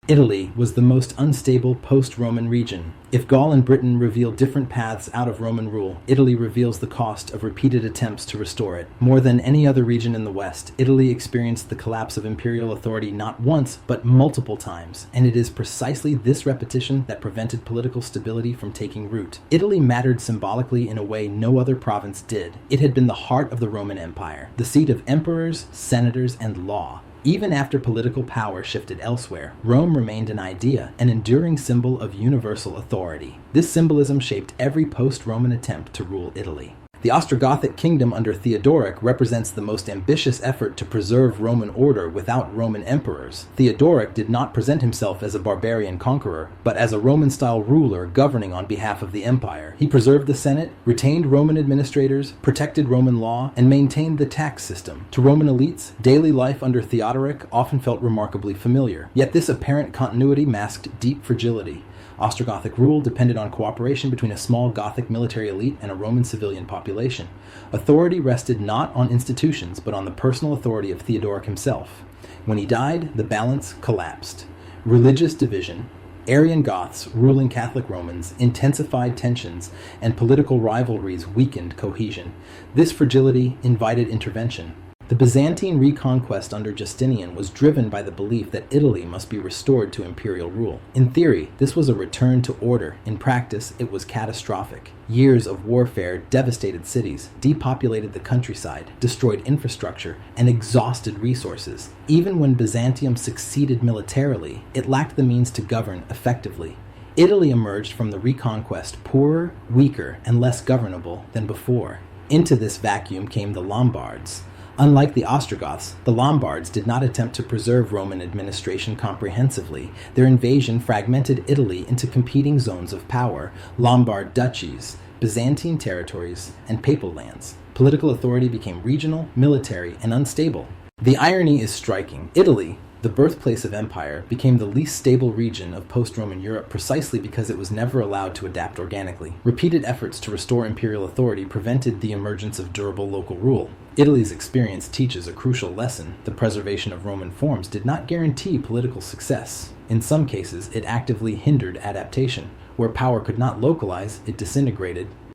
Italy was the most unstable post-Roman region. If Gaul and Britain reveal different paths out of Roman rule, Italy reveals the cost of repeated attempts to restore it. More than any other region in the West, Italy experienced the collapse of imperial authority not once, but multiple times, and it is precisely this repetition that prevented political stability from taking root. Italy mattered symbolically in a way no other province did. It had been the heart of the Roman Empire, the seat of emperors, senators, and law. Even after political power shifted elsewhere, Rome remained an idea, an enduring symbol of universal authority. This symbolism shaped every post-Roman attempt to rule Italy. The Ostrogothic kingdom under Theodoric represents the most ambitious effort to preserve Roman order without Roman emperors. Theodoric did not present himself as a barbarian conqueror, but as a Roman-style ruler governing on behalf of the empire. He preserved the Senate, retained Roman administrators, protected Roman law, and maintained the tax system. To Roman elites, daily life under Theodoric often felt remarkably familiar. Yet this apparent continuity masked deep fragility. Ostrogothic rule depended on cooperation between a small Gothic military elite and a Roman civilian population. Authority rested not on institutions, but on the personal authority of Theodoric himself. When he died, the balance collapsed. Religious division, Arian Goths ruling Catholic Romans, intensified tensions, and political rivalries weakened cohesion. This fragility invited intervention. The Byzantine reconquest under Justinian was driven by the belief that Italy must be restored to imperial rule. In theory, this was a return to order. In practice, it was catastrophic. Years of warfare devastated cities, depopulated the countryside, destroyed infrastructure, and exhausted resources. Even when Byzantium succeeded militarily, it lacked the means to govern effectively. Italy emerged from the reconquest poorer, weaker, and less governable than before. Into this vacuum came the Lombards. Unlike the Ostrogoths, the Lombards did not attempt to preserve Roman administration comprehensively. Their invasion fragmented Italy into competing zones of power: Lombard duchies, Byzantine territories, and papal lands. Political authority became regional, military, and unstable. The irony is striking. Italy, the birthplace of empire, became the least stable region of post-Roman Europe precisely because it was never allowed to adapt organically. Repeated efforts to restore imperial authority prevented the emergence of durable local rule. Italy's experience teaches a crucial lesson. The preservation of Roman forms did not guarantee political success. In some cases, it actively hindered adaptation. Where power could not localize, it disintegrated.